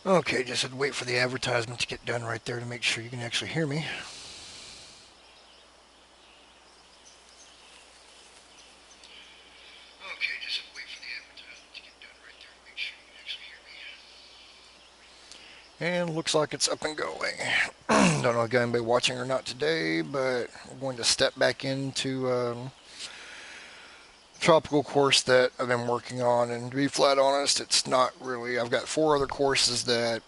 Okay, just had to wait for the advertisement to get done right there to make sure you can actually hear me. Okay, just had to wait for the advertisement to get done right there to make sure you can actually hear me. And looks like it's up and going. Don't know if anybody watching or not today, but we're going to step back into tropical course that I've been working on. And to be flat honest, it's not really. I've got four other courses that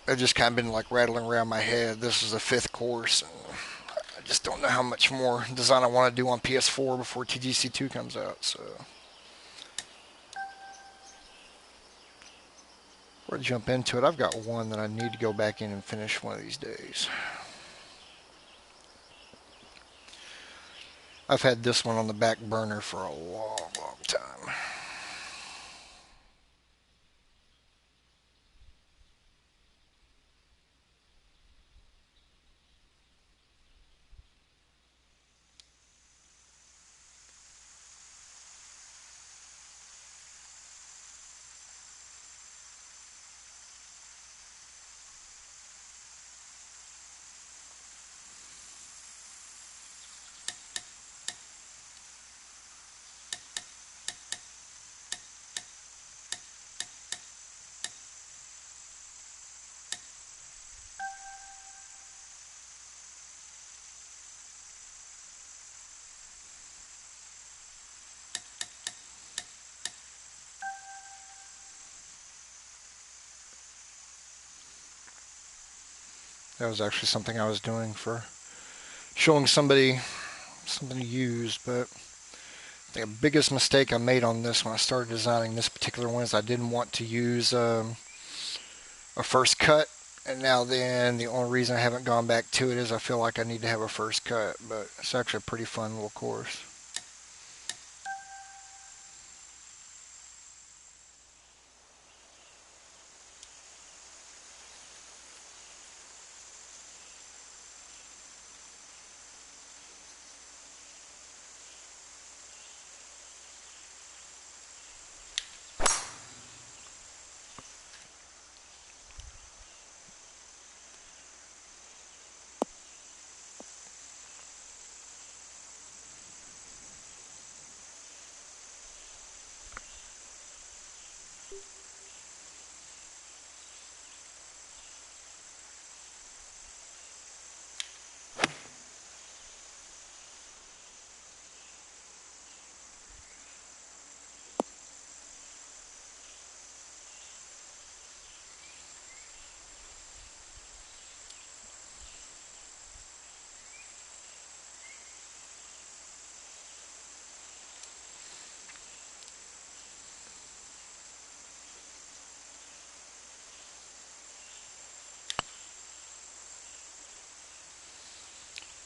have just kind of been like rattling around my head. This is the fifth course, and I just don't know how much more design I want to do on PS4 before TGC 2 comes out. So before I jump into it, I've got one that I need to go back in and finish one of these days. I've had this one on the back burner for a long, long time. That was actually something I was doing for showing somebody something to use, but the biggest mistake I made on this when I started designing this particular one is I didn't want to use a first cut. And now then, the only reason I haven't gone back to it is I feel like I need to have a first cut, but it's actually a pretty fun little course.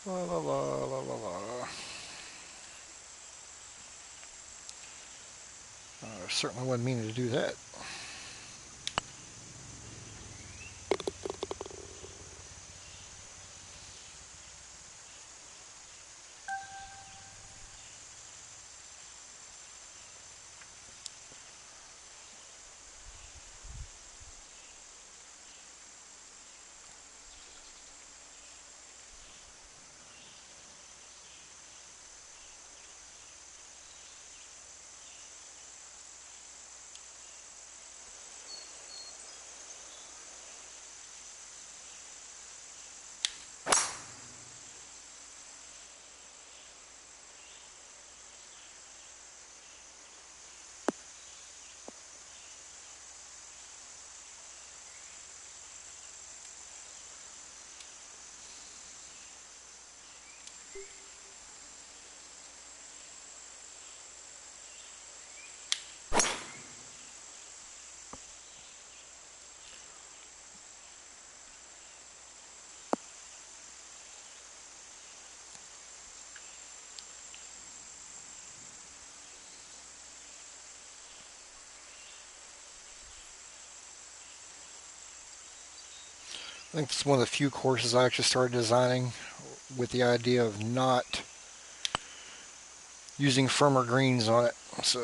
La la la la la la. Certainly wasn't meaning to do that. I think it's one of the few courses I actually started designing with the idea of not using firmer greens on it. So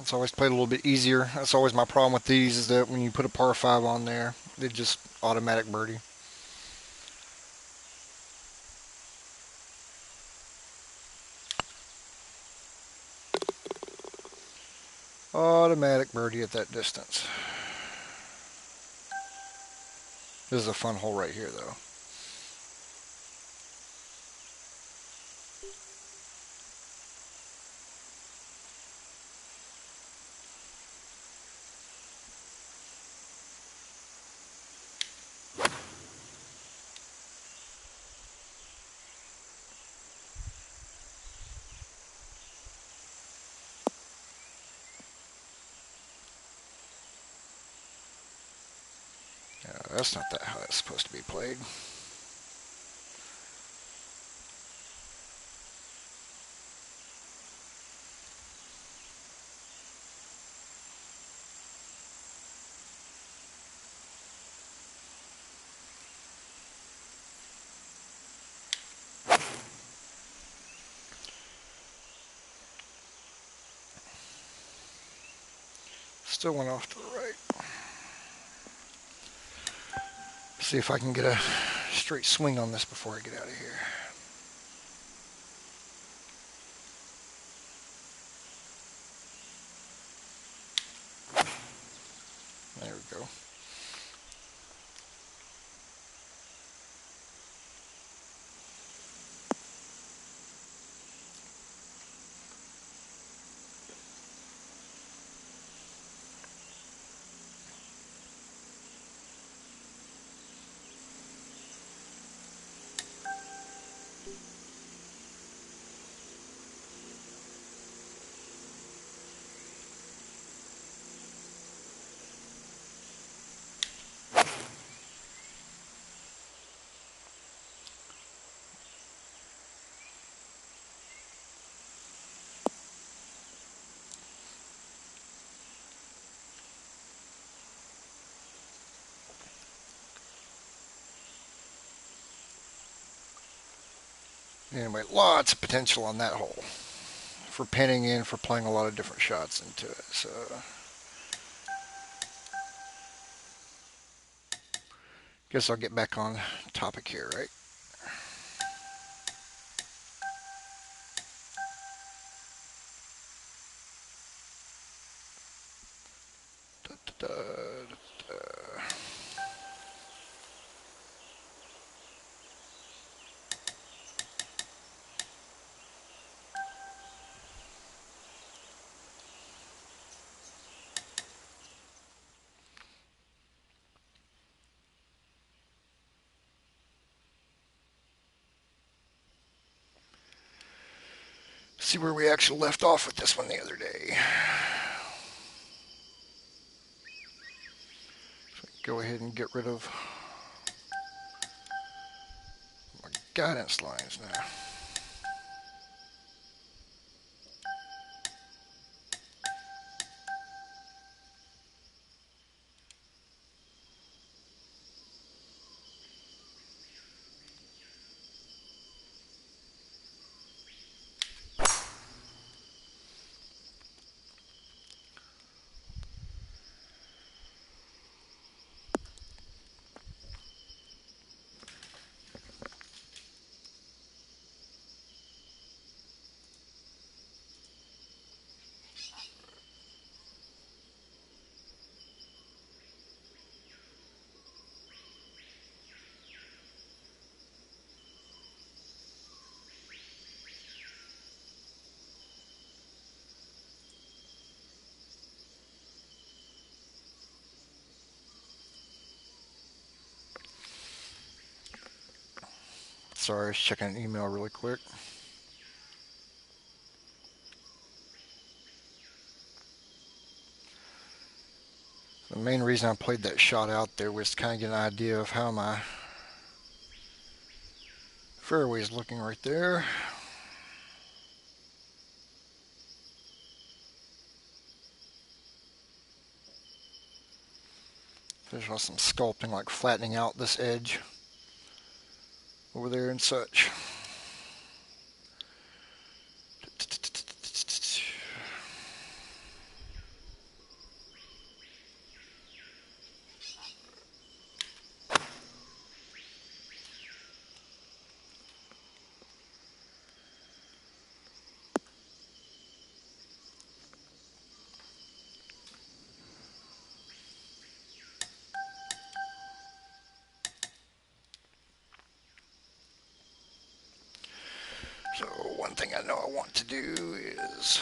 It's always played a little bit easier. That's always my problem with these, is that when you put a par 5 on there, they just automatic birdie. Automatic birdie at that distance. This is a fun hole right here, though. That's not how that's supposed to be played. Still went off to the right. See if I can get a straight swing on this before I get out of here. There we go. Anyway, lots of potential on that hole for pinning in, for playing a lot of different shots into it. So guess I'll get back on topic here, right? Da, da, da, da. See where we actually left off with this one the other day. So go ahead and get rid of my guidance lines now. Sorry, I was checking an email really quick. The main reason I played that shot out there was to kind of get an idea of how my fairway is looking right there. There's some sculpting, like flattening out this edge over there and such. thing I know I want to do is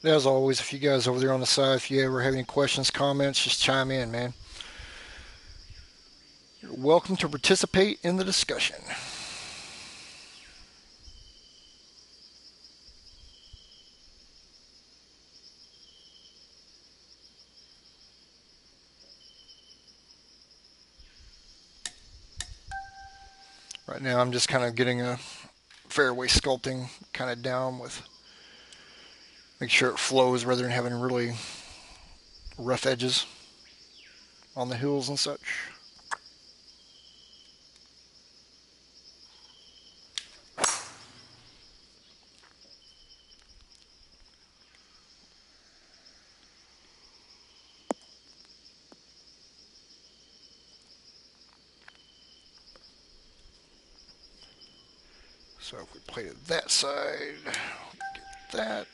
As always, if you guys over there on the side, if you ever have any questions, comments, just chime in, man. You're welcome to participate in the discussion. Right now, I'm just kind of getting a fairway sculpting kind of down with make sure it flows rather than having really rough edges on the hills and such. So if we play to that side, get that.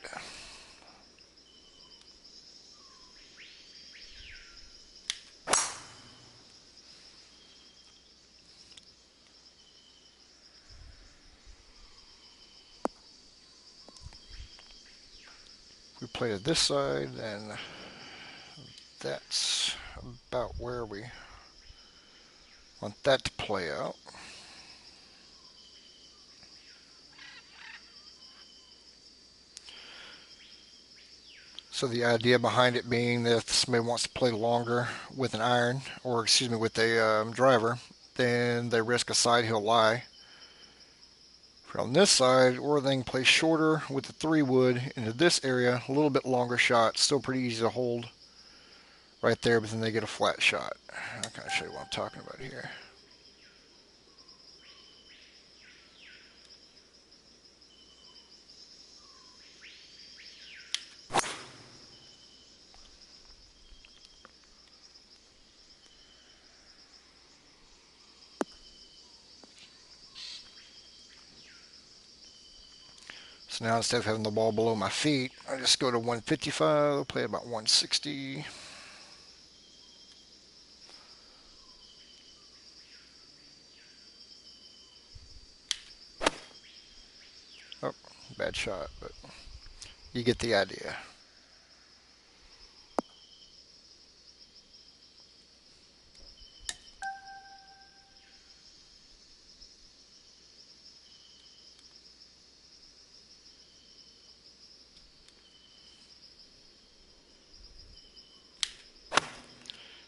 If we play to this side, then that's about where we want that to play out. So the idea behind it being that if somebody wants to play longer with an iron, or excuse me, with a driver, then they risk a side hill lie. On this side, or they can play shorter with the 3-wood into this area, a little bit longer shot, still pretty easy to hold right there, but then they get a flat shot. I'll kind of show you what I'm talking about here. So now instead of having the ball below my feet, I just go to 155, I'll play about 160. Oh, bad shot, but you get the idea.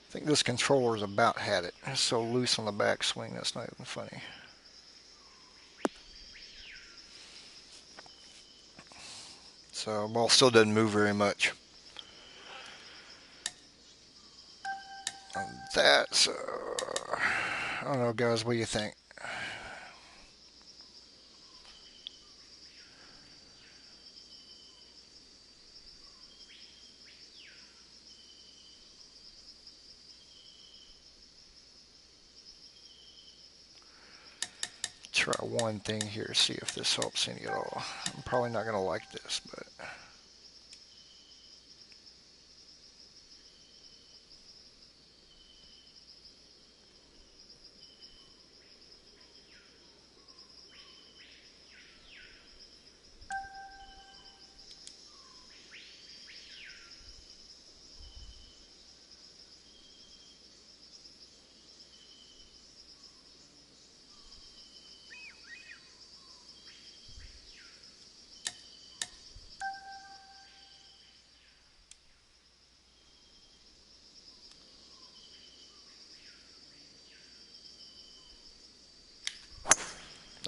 I think this controller's about had it. It's so loose on the backswing, that's not even funny. So ball still doesn't move very much. On that, so I don't know, guys, what do you think? Try one thing here, see if this helps any at all. I'm probably not going to like this, but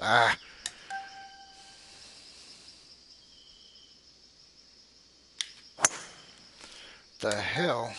ah, the hell.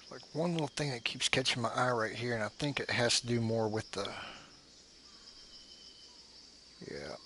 Like one little thing that keeps catching my eye right here, and I think it has to do more with the, yeah.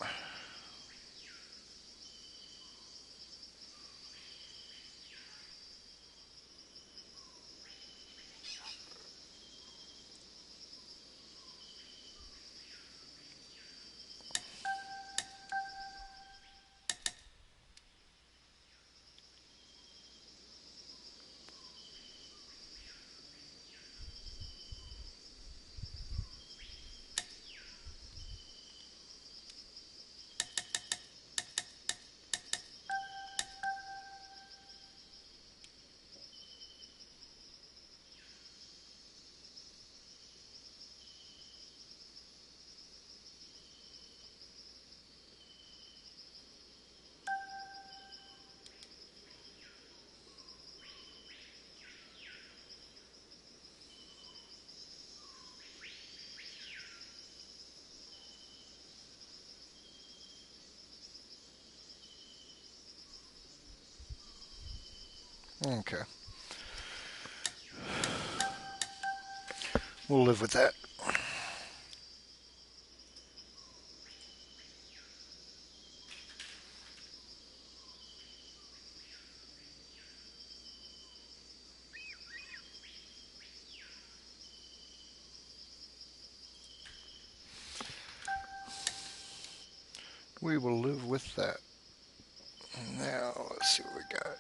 Okay, we'll live with that. We will live with that. Now, let's see what we got.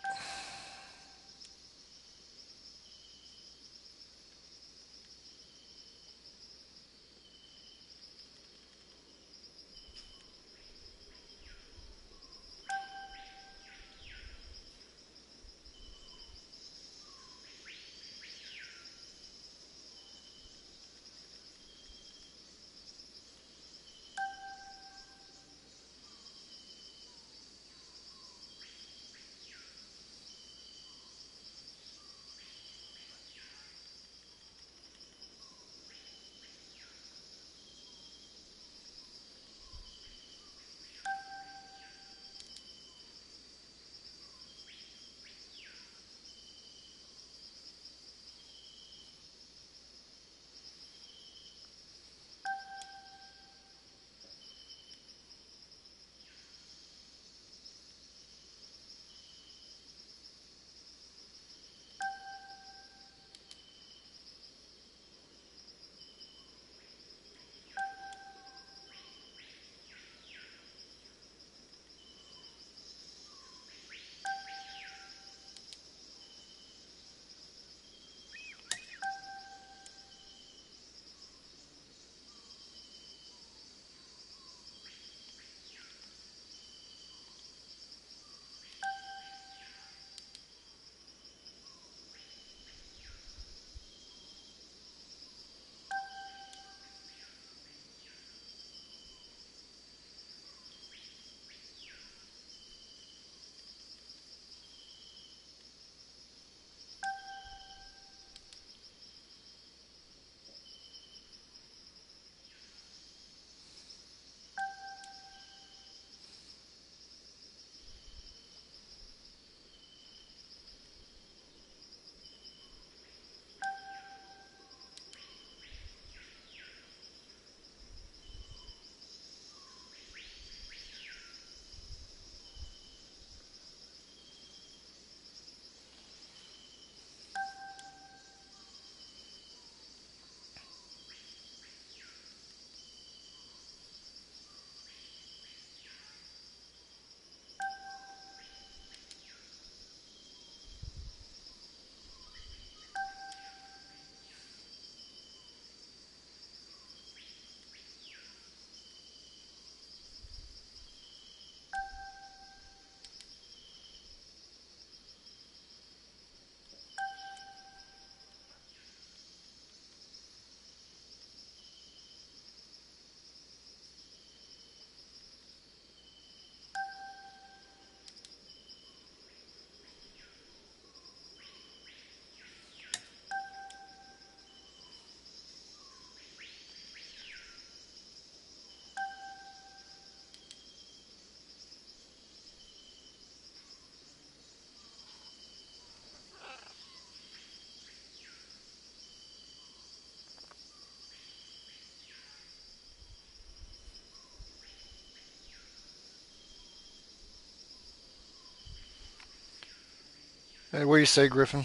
Hey, what do you say, Griffin?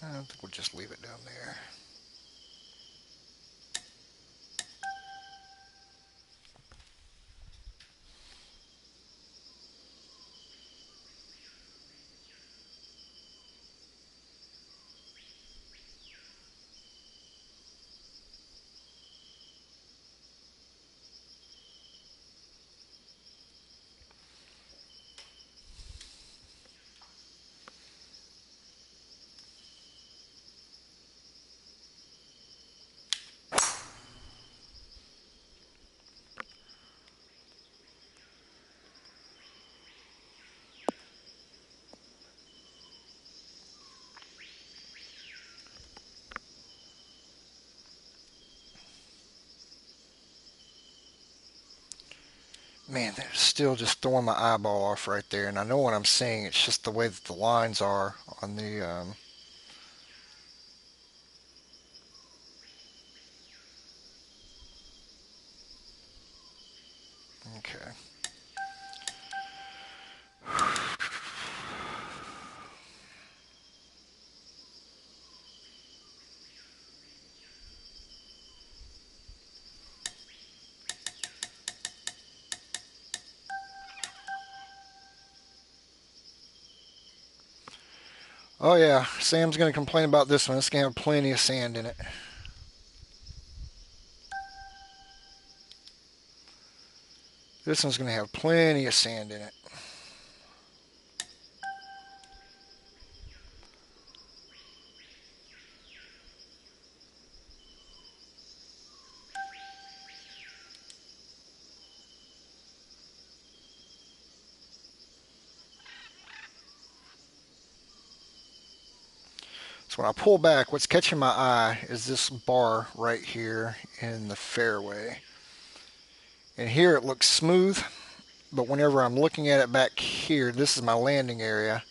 I think we'll just leave it down there. Man, they're still just throwing my eyeball off right there. And I know what I'm seeing. It's just the way that the lines are on the. Okay. Oh yeah, Sam's gonna complain about this one. It's gonna have plenty of sand in it. This one's gonna have plenty of sand in it. So when I pull back, what's catching my eye is this bar right here in the fairway. And here it looks smooth, but whenever I'm looking at it back here, this is my landing area.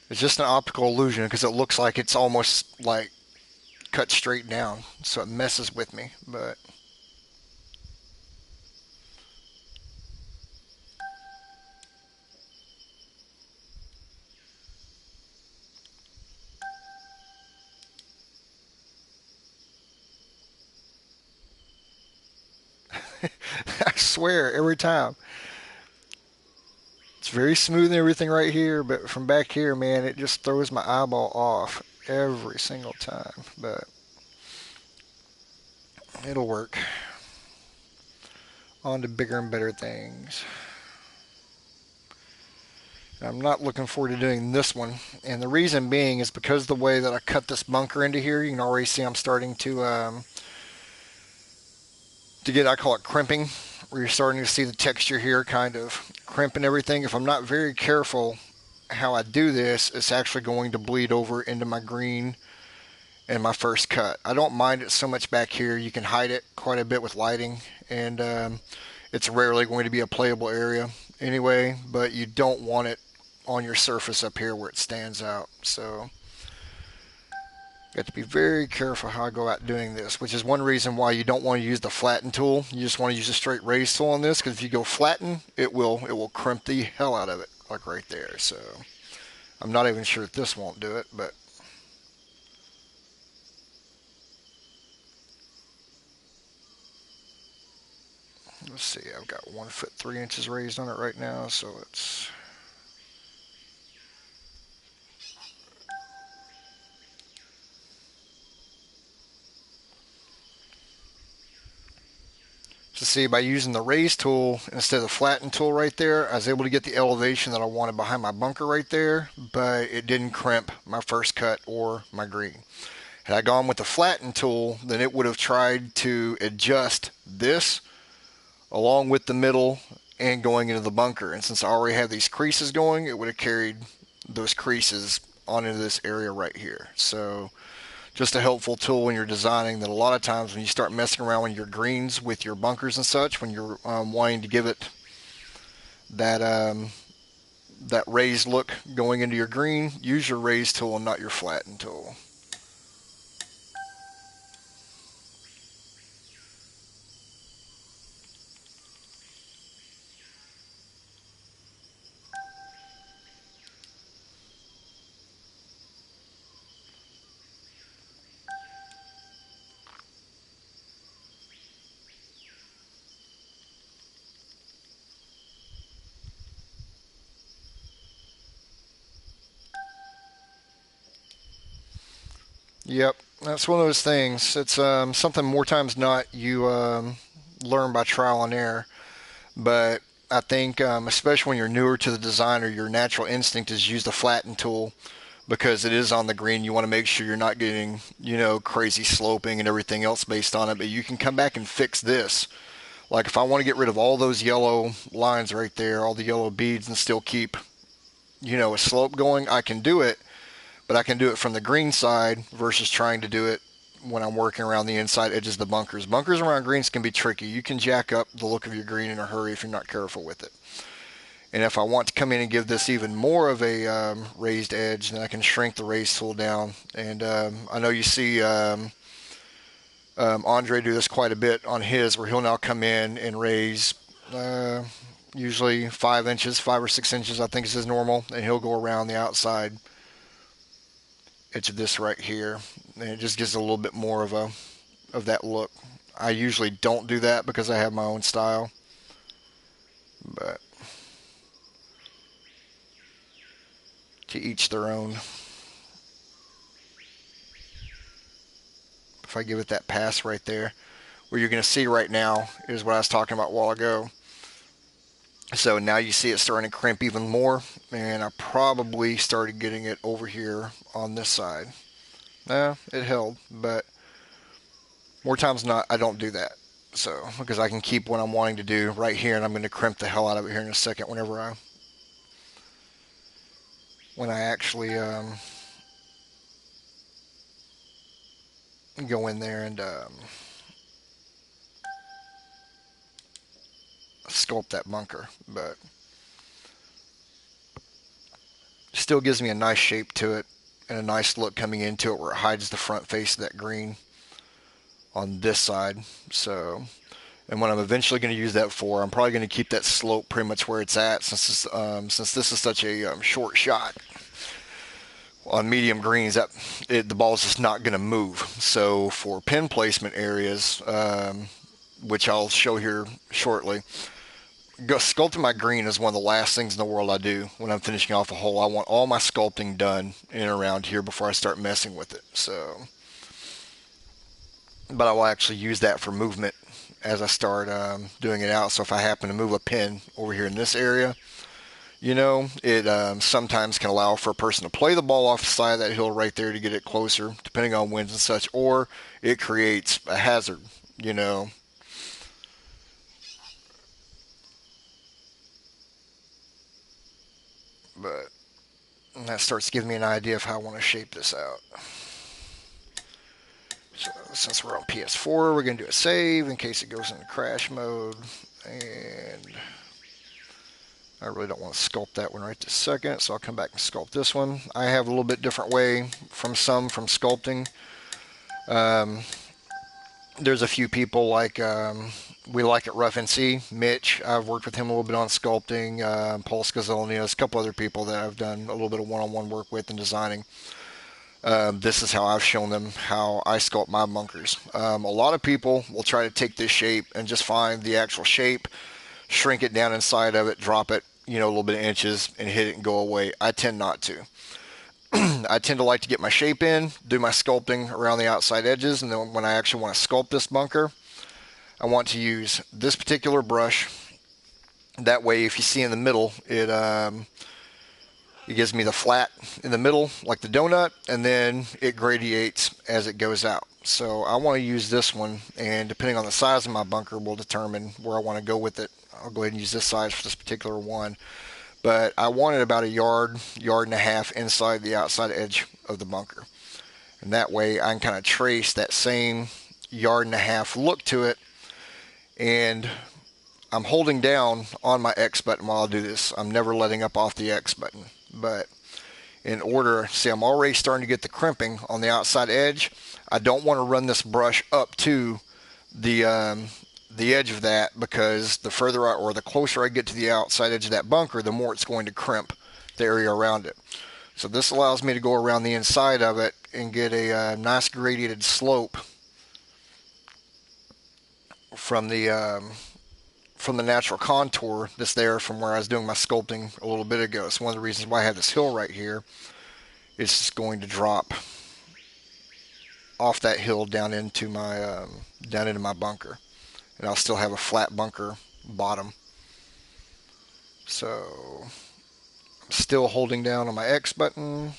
It's just an optical illusion because it looks like it's almost like cut straight down, so it messes with me. But I swear, every time. It's very smooth and everything right here, but from back here, man, it just throws my eyeball off every single time. But it'll work. On to bigger and better things. I'm not looking forward to doing this one, and the reason being is because the way that I cut this bunker into here, you can already see I'm starting to get, I call it crimping, where you're starting to see the texture here kind of crimp and everything. If I'm not very careful how I do this, it's actually going to bleed over into my green and my first cut. I don't mind it so much back here. You can hide it quite a bit with lighting, and it's rarely going to be a playable area anyway, but you don't want it on your surface up here where it stands out. So you have to be very careful how I go out doing this, which is one reason why you don't want to use the flatten tool. You just want to use a straight raise tool on this, because if you go flatten, it will crimp the hell out of it, like right there. So I'm not even sure if this won't do it, but let's see. I've got 1 foot 3 inches raised on it right now, so it's. To see, by using the raise tool instead of the flatten tool right there, I was able to get the elevation that I wanted behind my bunker right there, but it didn't crimp my first cut or my green. Had I gone with the flatten tool, then it would have tried to adjust this along with the middle and going into the bunker. And since I already have these creases going, it would have carried those creases on into this area right here. So just a helpful tool when you're designing, that a lot of times when you start messing around with your greens with your bunkers and such, when you're wanting to give it that that raised look going into your green, use your raise tool and not your flatten tool. Yep, that's one of those things. It's something more times not you learn by trial and error. But I think, especially when you're newer to the designer, your natural instinct is use the flatten tool because it is on the green. You want to make sure you're not getting, crazy sloping and everything else based on it. But you can come back and fix this. Like if I want to get rid of all those yellow lines right there, all the yellow beads, and still keep, a slope going, I can do it. But I can do it from the green side versus trying to do it when I'm working around the inside edges of the bunkers. Bunkers around greens can be tricky. You can jack up the look of your green in a hurry if you're not careful with it. And if I want to come in and give this even more of a raised edge, then I can shrink the raise tool down. And I know you see Andre do this quite a bit on his, where he'll now come in and raise usually 5 inches, 5 or 6 inches, I think is his normal, and he'll go around the outside edge of this right here, and it just gives a little bit more of that look. I usually don't do that because I have my own style, but to each their own. If I give it that pass right there, what you're going to see right now is what I was talking about a while ago. So now you see it starting to crimp even more, and I probably started getting it over here on this side. It held, but more times than not, I don't do that. So, because I can keep what I'm wanting to do right here, and I'm going to crimp the hell out of it here in a second when I actually go in there and sculpt that bunker. But still gives me a nice shape to it and a nice look coming into it where it hides the front face of that green on this side. So, and what I'm eventually going to use that for, I'm probably going to keep that slope pretty much where it's at since this is such a short shot on medium greens, the ball is just not going to move. So for pin placement areas, which I'll show here shortly, sculpting my green is one of the last things in the world I do when I'm finishing off a hole. I want all my sculpting done in and around here before I start messing with it. So, but I will actually use that for movement as I start doing it out. So if I happen to move a pin over here in this area, it sometimes can allow for a person to play the ball off the side of that hill right there to get it closer, depending on winds and such, or it creates a hazard, But that starts giving me an idea of how I want to shape this out. So since we're on PS4, we're going to do a save in case it goes into crash mode. And I really don't want to sculpt that one right this second, so I'll come back and sculpt this one. I have a little bit different way from sculpting. There's a few people like we like at Rough NC, Mitch. I've worked with him a little bit on sculpting. Paul Scazzolini, there's a couple other people that I've done a little bit of one-on-one work with in designing. This is how I've shown them how I sculpt my bunkers. A lot of people will try to take this shape and just find the actual shape, shrink it down inside of it, drop it, a little bit of inches, and hit it and go away. I tend not to. I tend to like to get my shape in, do my sculpting around the outside edges, and then when I actually want to sculpt this bunker, I want to use this particular brush. That way, if you see in the middle, it gives me the flat in the middle, like the donut, and then it gradiates as it goes out. So I want to use this one, and depending on the size of my bunker will determine where I want to go with it. I'll go ahead and use this size for this particular one. But I wanted about a yard and a half inside the outside edge of the bunker. And that way I can kind of trace that same yard and a half look to it. And I'm holding down on my X button while I do this. I'm never letting up off the X button. But in order, see, I'm already starting to get the crimping on the outside edge. I don't want to run this brush up to the edge of that, because the further or the closer I get to the outside edge of that bunker, the more it's going to crimp the area around it. So this allows me to go around the inside of it and get a nice gradiated slope from the natural contour that's there from where I was doing my sculpting a little bit ago. It's one of the reasons why I have this hill right here. It's just going to drop off that hill down into my bunker, and I'll still have a flat bunker bottom. So I'm still holding down on my X button,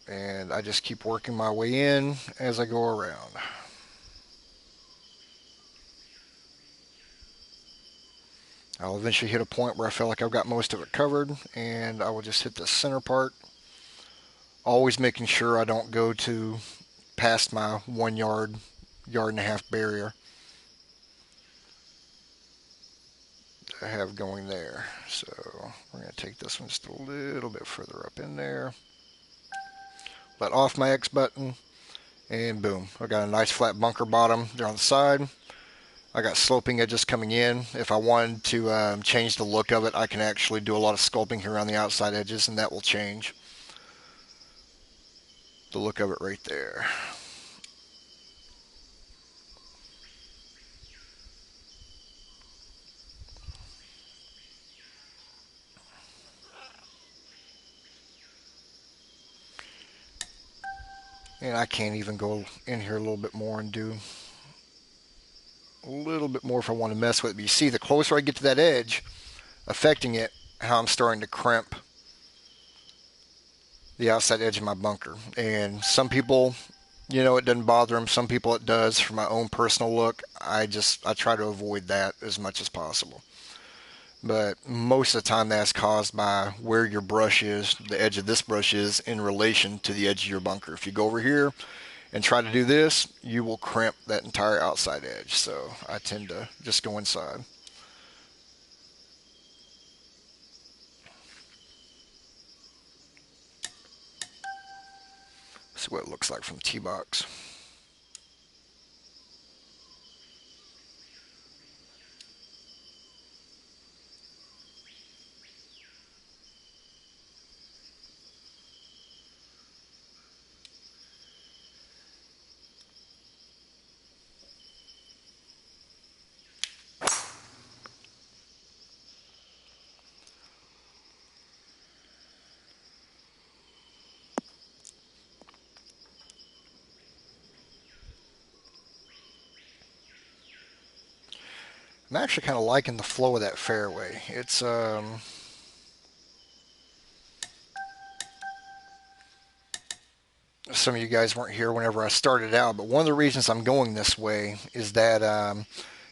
and I just keep working my way in as I go around. I'll eventually hit a point where I feel like I've got most of it covered, and I will just hit the center part, always making sure I don't go to past my 1 yard, yard and a half barrier I have going there. So we're going to take this one just a little bit further up in there. Let off my X button, and boom, I got a nice flat bunker bottom there on the side. I got sloping edges coming in. If I wanted to change the look of it, I can actually do a lot of sculpting here on the outside edges, and that will change the look of it right there. And I can't even go in here a little bit more and do a little bit more if I want to mess with it. But you see, the closer I get to that edge, affecting it, how I'm starting to crimp the outside edge of my bunker. And some people, it doesn't bother them. Some people it does. For my own personal look, I try to avoid that as much as possible. But most of the time that's caused by where your brush is, the edge of this brush is in relation to the edge of your bunker. If you go over here and try to do this, you will crimp that entire outside edge. So I tend to just go inside. See what it looks like from the T-box. I'm actually kind of liking the flow of that fairway. It's some of you guys weren't here whenever I started out, but one of the reasons I'm going this way is that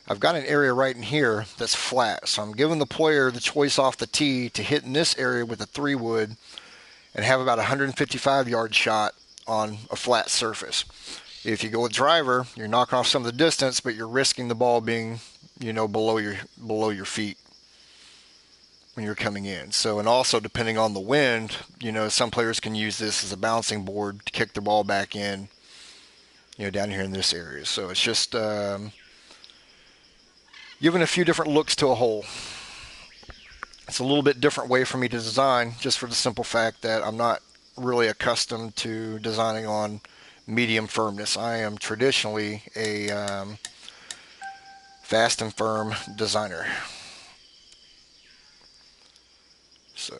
I've got an area right in here that's flat. So I'm giving the player the choice off the tee to hit in this area with a 3-wood and have about a 155-yard shot on a flat surface. If you go with driver, you're knocking off some of the distance, but you're risking the ball being, below your feet when you're coming in. So, and also depending on the wind, some players can use this as a bouncing board to kick the ball back in, down here in this area. So it's just giving a few different looks to a hole. It's a little bit different way for me to design, just for the simple fact that I'm not really accustomed to designing on medium firmness. I am traditionally a fast and firm designer. So,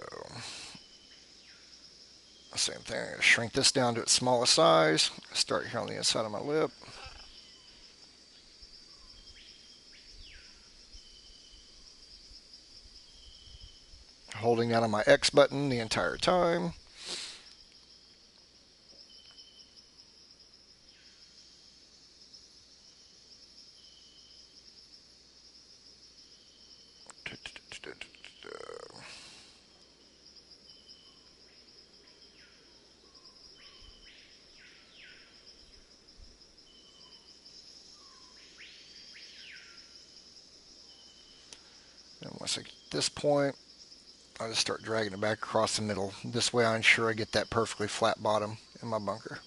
same thing. I'm going to shrink this down to its smallest size. Start here on the inside of my lip. Holding down on my X button the entire time. And once I get to this point, I'll just start dragging it back across the middle. This way I ensure I get that perfectly flat bottom in my bunker.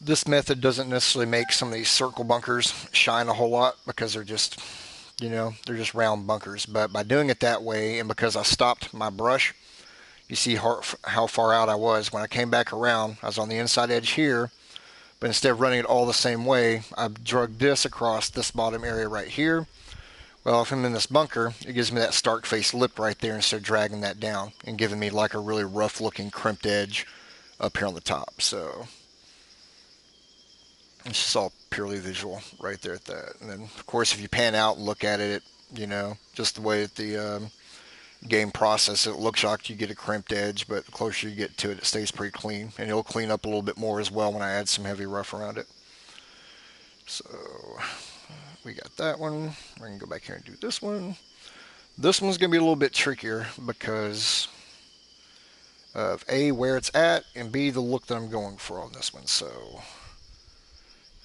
This method doesn't necessarily make some of these circle bunkers shine a whole lot because they're just You know, they're just round bunkers. But by doing it that way, and because I stopped my brush, you see how far out I was. When I came back around, I was on the inside edge here, but instead of running it all the same way, I drug this across this bottom area right here. Well, if I'm in this bunker, it gives me that stark face lip right there instead of dragging that down and giving me like a really rough looking crimped edge up here on the top. So it's just all purely visual right there at that. And then, of course, if you pan out and look at it, you know, just the way that the game process, it looks like you get a crimped edge, but the closer you get to it, it stays pretty clean. And it'll clean up a little bit more as well when I add some heavy rough around it. So we got that one. We're going to go back here and do this one. This one's going to be a little bit trickier because of A, where it's at, and B, the look that I'm going for on this one. So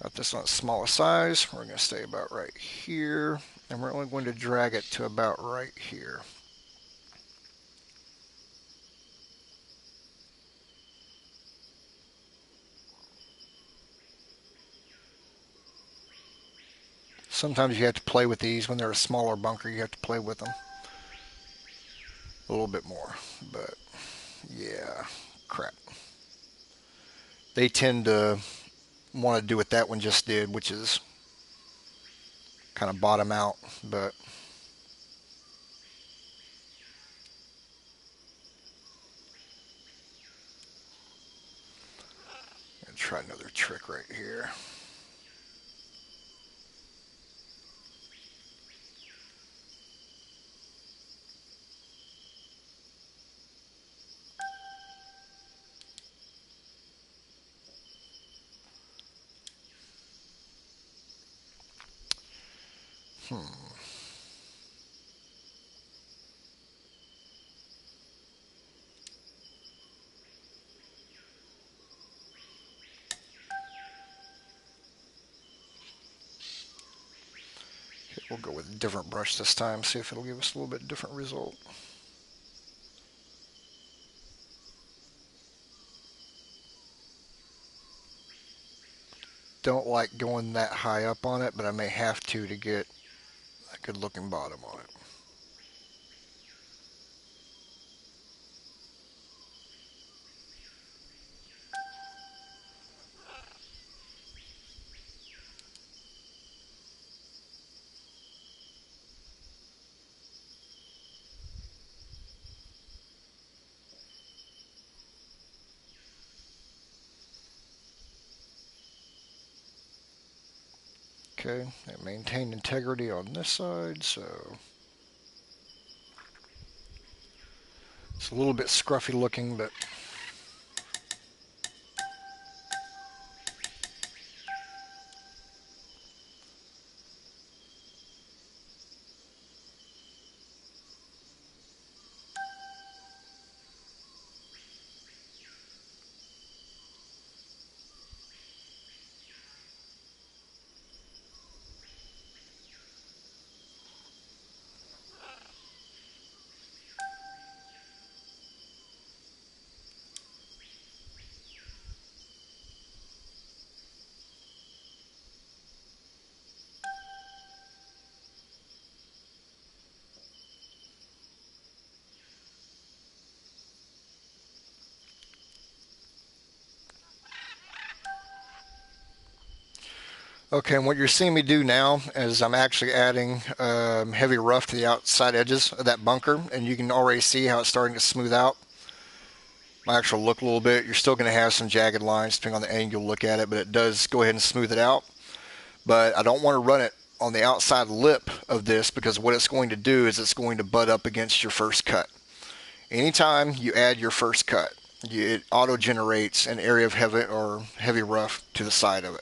got this one at smallest size. We're going to stay about right here, and we're only going to drag it to about right here. Sometimes you have to play with these. When they're a smaller bunker, you have to play with them a little bit more. But yeah, crap. They tend to want to do what that one just did, which is kind of bottom out. But I'm going to try another trick right here. We'll go with a different brush this time, see if it'll give us a little bit different result. Don't like going that high up on it, but I may have to get a good looking bottom on it. Okay, and maintain integrity on this side, so it's a little bit scruffy looking, but okay, and what you're seeing me do now is I'm actually adding heavy rough to the outside edges of that bunker, and you can already see how it's starting to smooth out my actual look a little bit. You're still going to have some jagged lines depending on the angle you look at it, but it does go ahead and smooth it out. But I don't want to run it on the outside lip of this because what it's going to do is it's going to butt up against your first cut. Anytime you add your first cut, it auto generates an area of heavy rough to the side of it.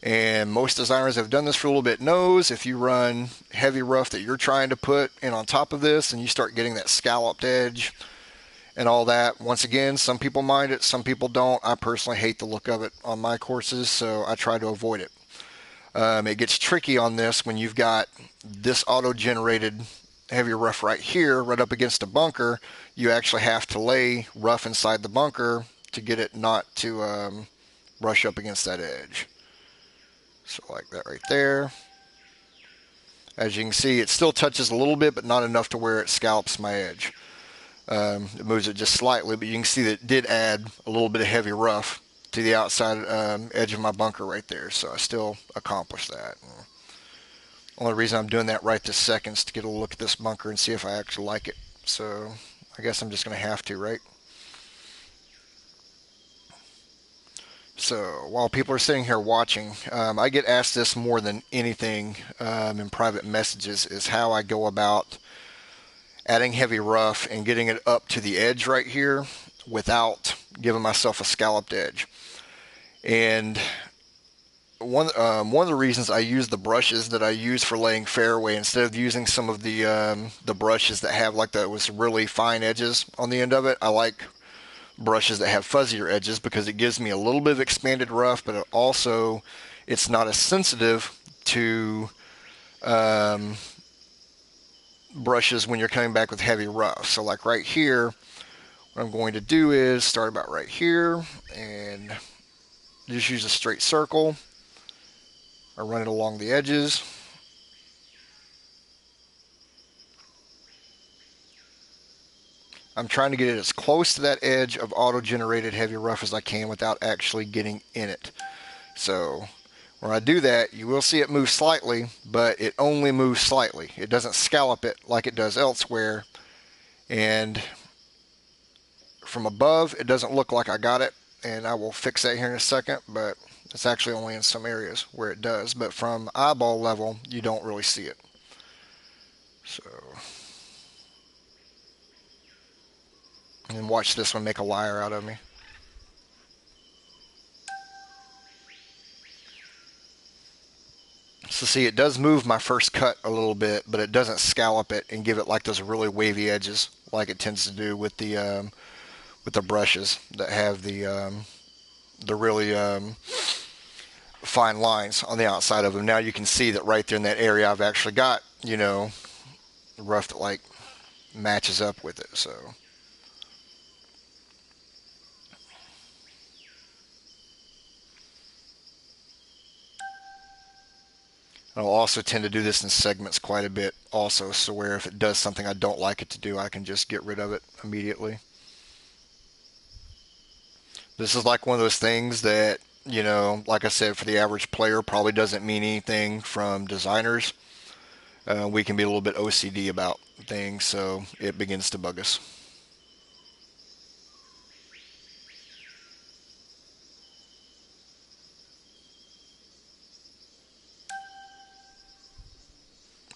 And most designers have done this for a little bit knows if you run heavy rough that you're trying to put in on top of this and you start getting that scalloped edge and all that. Once again, some people mind it, some people don't. I personally hate the look of it on my courses, so I try to avoid it. It gets tricky on this when you've got this auto-generated heavy rough right here, right up against a bunker. You actually have to lay rough inside the bunker to get it not to brush up against that edge. So like that right there. As you can see, it still touches a little bit, but not enough to where it scallops my edge. It moves it just slightly, but you can see that it did add a little bit of heavy rough to the outside edge of my bunker right there, so I still accomplished that. Only reason I'm doing that right this second is to get a look at this bunker and see if I actually like it. So I guess I'm just going to have to, right? So while people are sitting here watching, I get asked this more than anything in private messages, is how I go about adding heavy rough and getting it up to the edge right here without giving myself a scalloped edge. And one of the reasons I use the brushes that I use for laying fairway instead of using some of the brushes that have like those really fine edges on the end of it, I like brushes that have fuzzier edges because it gives me a little bit of expanded rough, but it's not as sensitive to brushes when you're coming back with heavy rough. So like right here, what I'm going to do is start about right here and just use a straight circle. I run it along the edges. I'm trying to get it as close to that edge of auto-generated heavy rough as I can without actually getting in it. So when I do that, you will see it move slightly, but it only moves slightly. It doesn't scallop it like it does elsewhere. And from above, it doesn't look like I got it, and I will fix that here in a second, but it's actually only in some areas where it does. But from eyeball level, you don't really see it. So, and then watch this one make a liar out of me. So see, it does move my first cut a little bit, but it doesn't scallop it and give it like those really wavy edges like it tends to do with the brushes that have the really fine lines on the outside of them. Now you can see that right there in that area I've actually got, rough that like matches up with it. So I'll also tend to do this in segments quite a bit also, so where if it does something I don't like it to do, I can just get rid of it immediately. This is like one of those things that, like I said, for the average player probably doesn't mean anything from designers. We can be a little bit OCD about things, so it begins to bug us.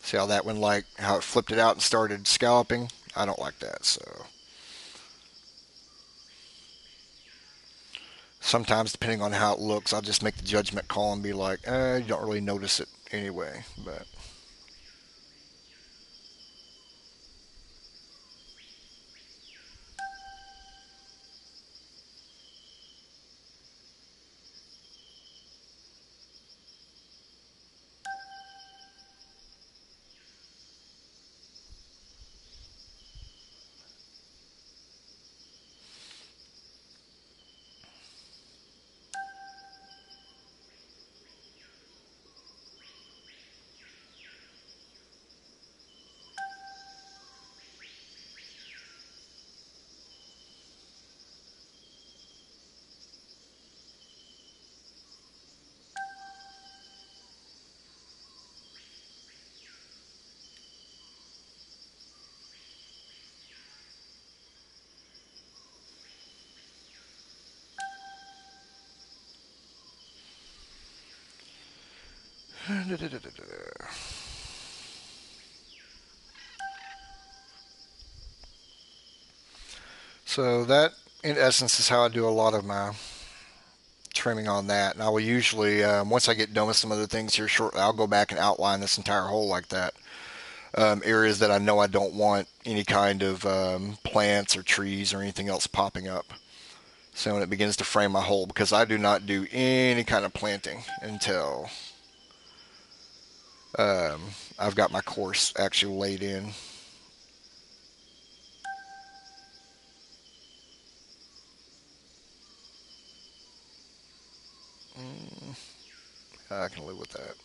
See how that one, like, how it flipped it out and started scalloping? I don't like that, so. Sometimes, depending on how it looks, I'll just make the judgment call and be like, you don't really notice it anyway, but. So that, in essence, is how I do a lot of my trimming on that. And I will usually, once I get done with some other things here shortly, I'll go back and outline this entire hole like that. Areas that I know I don't want any kind of plants or trees or anything else popping up. So when it begins to frame my hole, because I do not do any kind of planting until I've got my course actually laid in. I can live with that.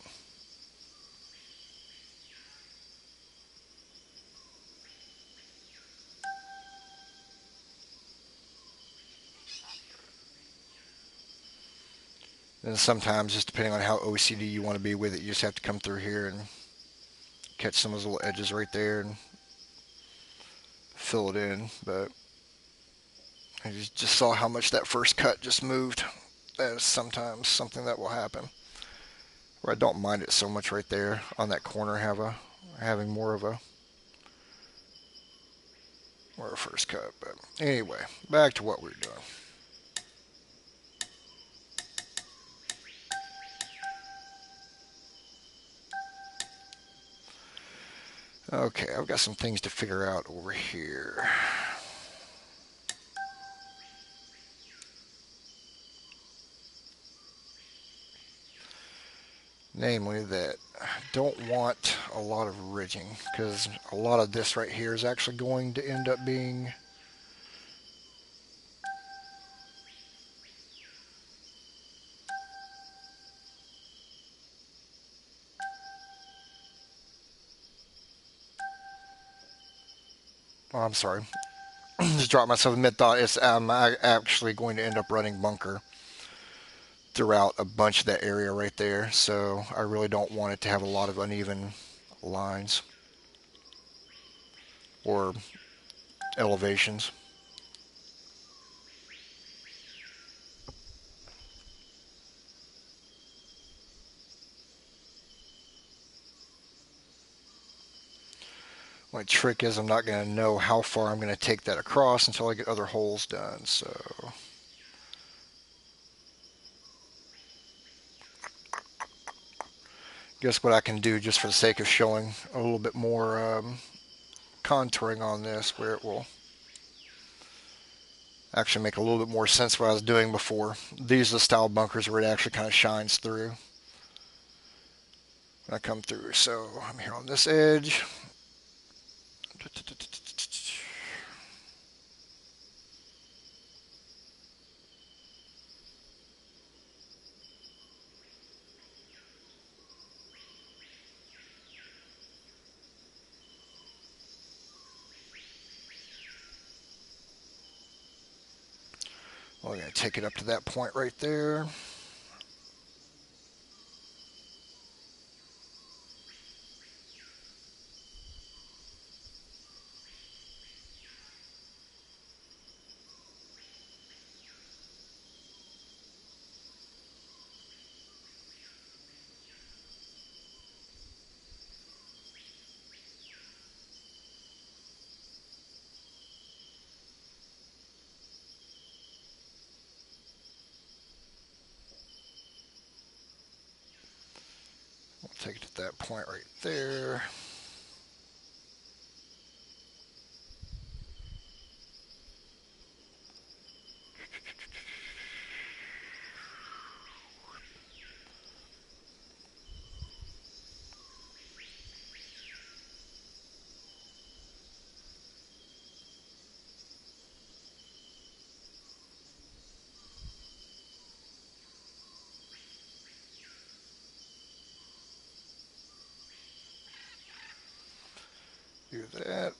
And sometimes, just depending on how OCD you want to be with it, you just have to come through here and catch some of those little edges right there and fill it in. But I just saw how much that first cut just moved. That is sometimes something that will happen. Where I don't mind it so much right there on that corner, having more of a first cut. But anyway, back to what we were doing. Okay, I've got some things to figure out over here. Namely that I don't want a lot of ridging, because a lot of this right here is actually going to end up being I'm sorry. Just dropped myself in mid-thought. It's actually going to end up running bunker throughout a bunch of that area right there. So I really don't want it to have a lot of uneven lines or elevations. My trick is I'm not going to know how far I'm going to take that across until I get other holes done. So guess what I can do, just for the sake of showing a little bit more contouring on this, where it will actually make a little bit more sense what I was doing before. These are the style bunkers where it actually kind of shines through when I come through. So I'm here on this edge. We're going to take it up to that point right there. We'll take it to that point right there. Do that.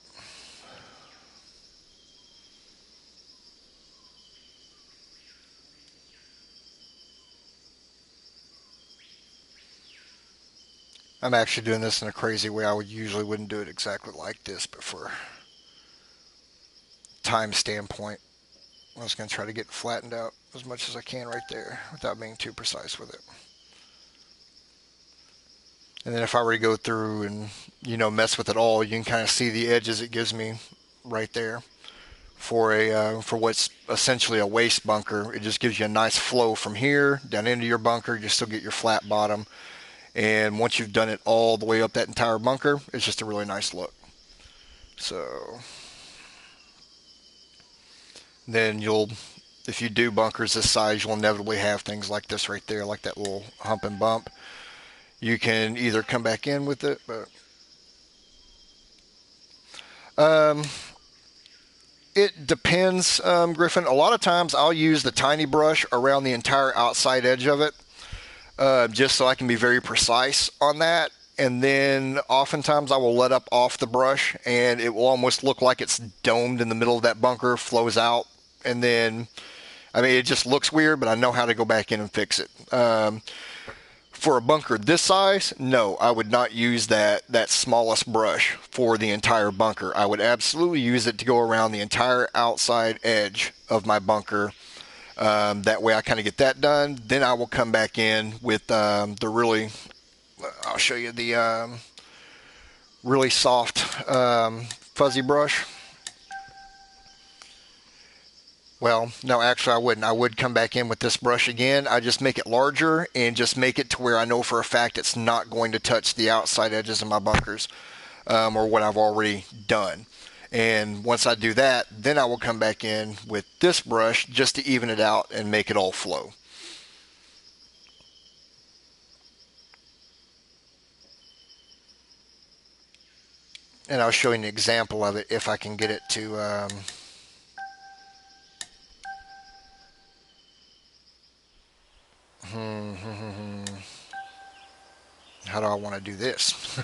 I'm actually doing this in a crazy way. I usually wouldn't do it exactly like this, but for time standpoint, I'm just going to try to get it flattened out as much as I can right there without being too precise with it. And then if I were to go through and, mess with it all, you can kind of see the edges it gives me right there. For what's essentially a waist bunker, it just gives you a nice flow from here down into your bunker. You still get your flat bottom. And once you've done it all the way up that entire bunker, it's just a really nice look. So then if you do bunkers this size, you'll inevitably have things like this right there, like that little hump and bump. You can either come back in with it, but it depends, Griffin. A lot of times I'll use the tiny brush around the entire outside edge of it, just so I can be very precise on that. And then oftentimes I will let up off the brush, and it will almost look like it's domed in the middle of that bunker, flows out, and then I mean, it just looks weird, but I know how to go back in and fix it. For a bunker this size, no, I would not use that smallest brush for the entire bunker. I would absolutely use it to go around the entire outside edge of my bunker. That way I kind of get that done. Then I will come back in with the really, I'll show you the really soft fuzzy brush. Well, no, actually I wouldn't. I would come back in with this brush again. I just make it larger and just make it to where I know for a fact it's not going to touch the outside edges of my bunkers, or what I've already done. And once I do that, then I will come back in with this brush just to even it out and make it all flow. And I'll show you an example of it if I can get it to how do I want to do this?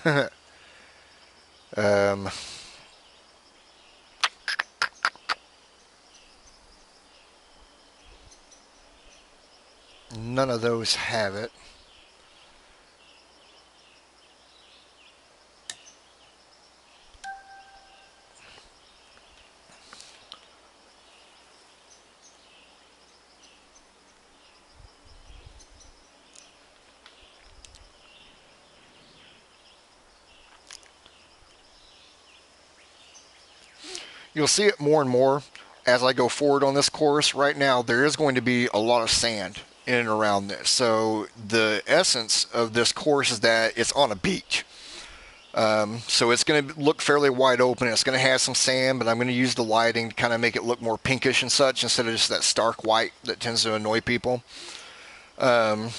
um, None of those have it. You'll see it more and more as I go forward on this course. Right now, there is going to be a lot of sand in and around this. So the essence of this course is that it's on a beach. So it's going to look fairly wide open. It's going to have some sand, but I'm going to use the lighting to kind of make it look more pinkish and such instead of just that stark white that tends to annoy people. And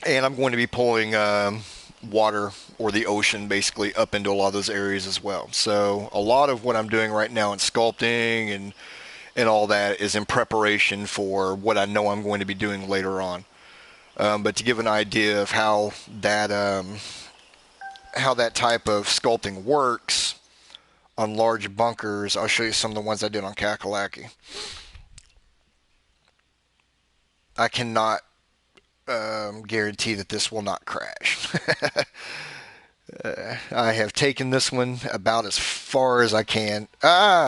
I'm going to be pulling water or the ocean basically up into a lot of those areas as well. So a lot of what I'm doing right now in sculpting and all that is in preparation for what I know I'm going to be doing later on. But to give an idea of how that type of sculpting works on large bunkers, I'll show you some of the ones I did on Kakalaki. I cannot guarantee that this will not crash. I have taken this one about as far as I can.